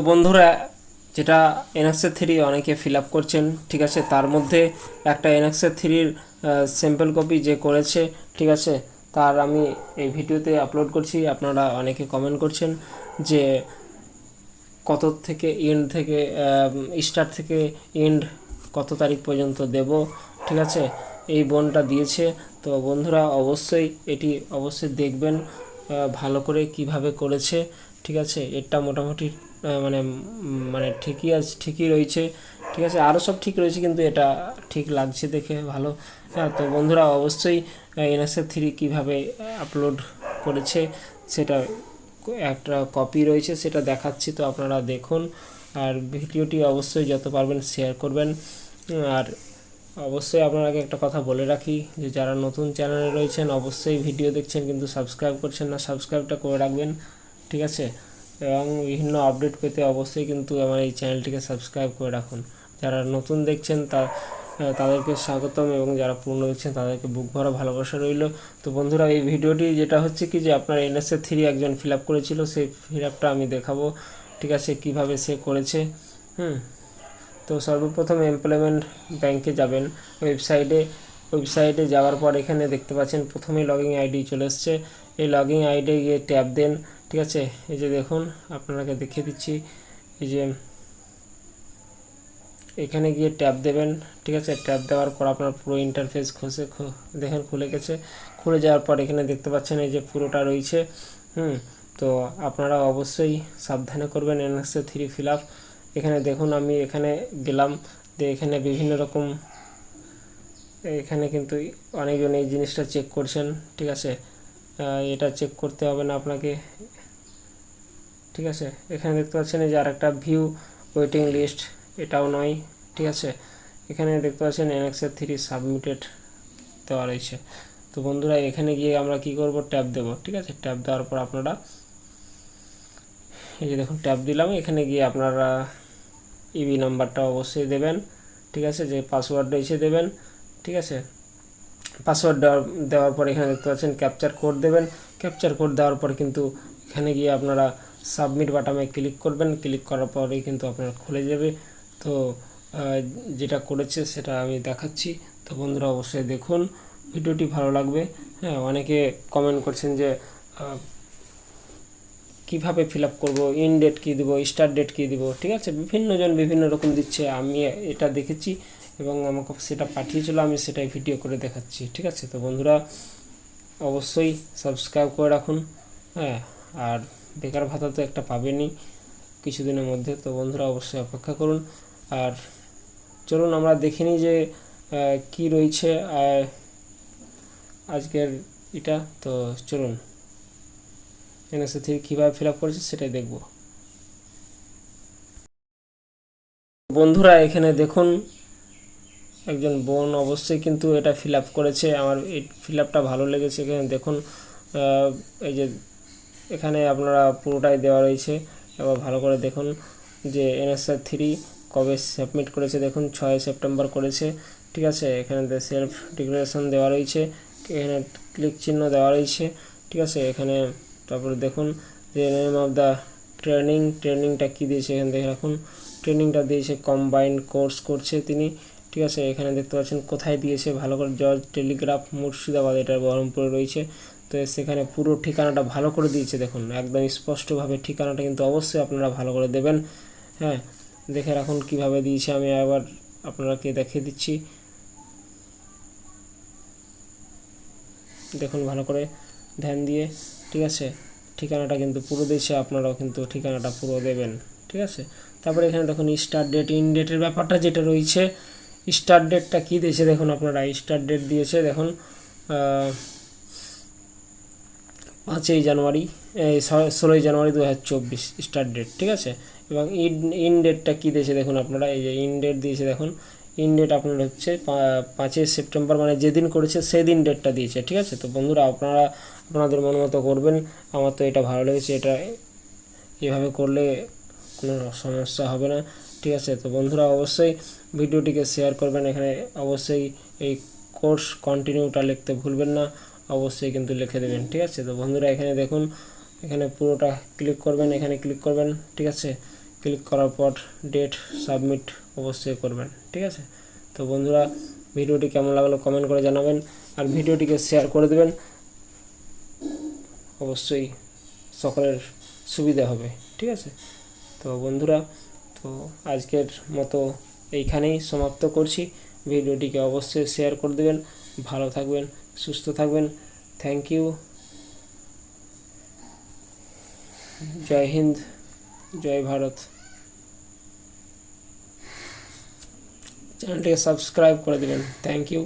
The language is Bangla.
বন্ধুরা, যেটা এনএক্সের থ্রি অনেকে ফিল আপ করছেন, ঠিক আছে, তার মধ্যে একটা এনএক্সের থ্রির স্যাম্পল কপি যে করেছে, ঠিক আছে, তার আমি এই ভিডিওতে আপলোড করছি। আপনারা অনেকে কমেন্ট করছেন যে কত থেকে এন্ড থেকে স্টার্ট থেকে এন্ড কত তারিখ পর্যন্ত দেব, ঠিক আছে, এই বোনটা দিয়েছে। তো বন্ধুরা অবশ্যই এটি অবশ্যই দেখবেন ভালো করে কিভাবে করেছে, ঠিক আছে। এটা মোটামুটি মানে মানে ঠিকই আছে, ঠিকই রয়েছে, ঠিক আছে, আরও সব ঠিক রয়েছে, কিন্তু এটা ঠিক লাগছে দেখে ভালো। হ্যাঁ, তো বন্ধুরা অবশ্যই এনএসএ থ্রি কীভাবে আপলোড করেছে সেটা একটা কপি রয়েছে, সেটা দেখাচ্ছি, তো আপনারা দেখুন। আর ভিডিওটি অবশ্যই যত পারবেন শেয়ার করবেন। আর অবশ্যই আপনাকে একটা কথা বলে রাখি যে যারা নতুন চ্যানেলে রয়েছেন অবশ্যই ভিডিও দেখছেন কিন্তু সাবস্ক্রাইব করছেন না, সাবস্ক্রাইবটা করে রাখবেন, ঠিক আছে। এবং বিভিন্ন আপডেট পেতে অবশ্যই কিন্তু আমার এই চ্যানেলটিকে সাবস্ক্রাইব করে রাখুন। যারা নতুন দেখছেন তাদেরকে স্বাগতম, এবং যারা পুরনো দেখছেন তাদেরকে বুক ভরা ভালোবাসা রইল। তো বন্ধুরা, এই ভিডিওটি যেটা হচ্ছে কি যে আপনার এনএসএ থ্রি একজন ফিল আপ করেছিল, সেই ফিল আপটা আমি দেখাবো, ঠিক আছে, কীভাবে সে করেছে। তো সর্বপ্রথম এমপ্লয়মেন্ট ব্যাংকে যাবেন, ওয়েবসাইটে যাওয়ার পর এখানে দেখতে পাচ্ছেন প্রথমেই লগইন আইডি চলে এসছে। এই লগইন আইডি গিয়ে ট্যাপ দেন, ঠিক আছে। এই যে দেখুন, আপনাকে দেখিয়ে দিচ্ছি, এই যে এখানে গিয়ে ট্যাপ দেবেন, ঠিক আছে। ট্যাপ দেওয়ার পর আপনার পুরো ইন্টারফেস দেখেন খুলে গেছে। খুলে যাওয়ার পর এখানে দেখতে পাচ্ছেন এই যে পুরোটা রয়েছে। তো আপনারা অবশ্যই সাবধানে করবেন এনএসএ থ্রি ফিল আপ। এখানে দেখুন, আমি এখানে গেলাম, এখানে বিভিন্ন রকম, এখানে কিন্তু অনেকজন এই জিনিসটা চেক করছেন, ঠিক আছে। এটা চেক করতে হবে না আপনাকে, ঠিক আছে। এখানে দেখতে পাচ্ছেন এই যে আরেকটা ভিউ ওয়েটিং লিস্ট, এটাও নয়, ঠিক আছে। এখানে দেখতে পাচ্ছেন এনএক্সের থ্রি সাবমিটেড দেওয়া রয়েছে। তো বন্ধুরা, এখানে গিয়ে আমরা কি করব, ট্যাপ দেব, ঠিক আছে। ট্যাপ দেওয়ার পর আপনারা এই যে দেখুন ট্যাপ দিলাম, এখানে গিয়ে আপনারা ইবি নাম্বারটা অবশ্যই দেবেন, ঠিক আছে। যে পাসওয়ার্ড রয়েছে দেবেন, ঠিক আছে। পাসওয়ার্ড দেওয়ার পর এখানে দেখতে পাচ্ছেন ক্যাপচার কোড দেবেন। ক্যাপচার কোড দেওয়ার পর কিন্তু এখানে গিয়ে আপনারা সাবমিট বাটনে ক্লিক করবেন। ক্লিক করার পরেই কিন্তু আপনার খুলে যাবে। তো যেটা করেছে সেটা আমি দেখাচ্ছি। তো বন্ধুরা অবশ্যই দেখুন, ভিডিওটি ভালো লাগবে। হ্যাঁ, অনেকে কমেন্ট করছেন যে কীভাবে ফিল আপ করবো, ইন ডেট কী দেবো, স্টার্ট ডেট কী দেবো, ঠিক আছে। বিভিন্নজন বিভিন্ন রকম দিচ্ছে, আমি এটা দেখেছি এবং আমাকে সেটা পাঠিয়েছিল, আমি সেটাই ভিডিও করে দেখাচ্ছি, ঠিক আছে। তো বন্ধুরা অবশ্যই সাবস্ক্রাইব করে রাখুন। হ্যাঁ, আর বেকার ভাতা তো একটা পাবেনই কিছুদিনের মধ্যে। তো বন্ধুরা অবশ্যই অপেক্ষা করুন। আর চলুন আমরা দেখে নিই যে কি রয়েছে আজকের এটা। তো চলুন এনএসএ থ্রি কীভাবে ফিল আপ করেছে সেটাই দেখব। বন্ধুরা এখানে দেখুন, একজন বোন অবশ্যই কিন্তু এটা ফিল আপ করেছে। আমার এই ফিল আপটা ভালো লেগেছে। এখানে দেখুন, এই যে এখানে আপনারা পুরোটাই দেওয়া রয়েছে। এবার ভালো করে দেখুন যে এনএসএ থ্রি কবে সাবমিট করেছে। দেখুন 6 সেপ্টেম্বর করেছে, ঠিক আছে। এখানে সেলফ ডিক্লারেশন দেওয়া রয়েছে, এখানে ক্লিক চিহ্ন দেওয়া রয়েছে, ঠিক আছে। এখানে তারপরে দেখুন যে নেম অফ দ্য ট্রেনিংটা কী দিয়েছে, এখানে দেখে রাখুন। ট্রেনিংটা দিয়েছে কম্বাইন্ড কোর্স করছে তিনি, ঠিক আছে। এখানে দেখতে পাচ্ছেন কোথায় দিয়েছে, ভালো করে জর্জ টেলিগ্রাফ মুর্শিদাবাদ, এটা বহরমপুরে রয়েছে। তো সেখানে পুরো ঠিকানাটা ভালো করে দিয়েছে, দেখুন একদম স্পষ্টভাবে ঠিকানাটা কিন্তু অবশ্যই আপনারা ভালো করে দেবেন। হ্যাঁ, দেখে রাখুন কীভাবে দিয়েছে, আমি আবার আপনাকে দেখিয়ে দিচ্ছি। দেখুন ভালো করে ধ্যান দিয়ে, ঠিক আছে। ঠিকানাটা কিন্তু পুরো দিয়েছে, আপনারাও কিন্তু ঠিকানাটা পুরো দেবেন, ঠিক আছে। তারপরে এখানে দেখুন স্টার্ট ডেট, ইন ডেটের ব্যাপারটা যেটা রয়েছে, স্টার্ট ডেটটা কী দিয়েছে দেখুন, আপনারা স্টার্ট ডেট দিয়েছে দেখুন 5 জানুয়ারি 16 জানুয়ারি 2024 স্টার্ট ডেট, ঠিক আছে। এবং ইন ডেটটা কী দিয়েছে দেখুন, আপনারা এই যে ইন ডেট দিয়েছে দেখুন। ইন ডেট আপনার হচ্ছে 5 সেপ্টেম্বর, মানে যেদিন করেছে সেদিন ডেটটা দিয়েছে, ঠিক আছে। তো বন্ধুরা আপনারা আপনাদের মন মতো করবেন। আমার তো এটা ভালো লেগেছে, এটা এভাবে করলে কোনো সমস্যা হবে না, ঠিক আছে। তো বন্ধুরা অবশ্যই ভিডিওটিকে শেয়ার করবেন। এখানে অবশ্যই এই কোর্স কন্টিনিউটা লিখতে ভুলবেন না, অবশ্যই কিন্তু লিখে দেবেন, ঠিক আছে। তো বন্ধুরা এখানে দেখুন, এখানে পুরোটা ক্লিক করবেন, এখানে ক্লিক করবেন, ঠিক আছে। ক্লিক করার পর ডেট সাবমিট অবশ্যই করবেন, ঠিক আছে। তো বন্ধুরা, ভিডিওটি কেমন লাগলো কমেন্ট করে জানাবেন, আর ভিডিওটিকে শেয়ার করে দেবেন, অবশ্যই সকলের সুবিধা হবে, ঠিক আছে। তো বন্ধুরা, তো আজকের মতো এইখানেই সমাপ্ত করছি। ভিডিওটিকে অবশ্যই শেয়ার করে দেবেন। ভালো থাকবেন, সুস্থ থাকবেন। Thank you. জয় হিন্দ, জয় ভারত। চ্যানেলটিকে সাবস্ক্রাইব করে দেবেন। Thank you.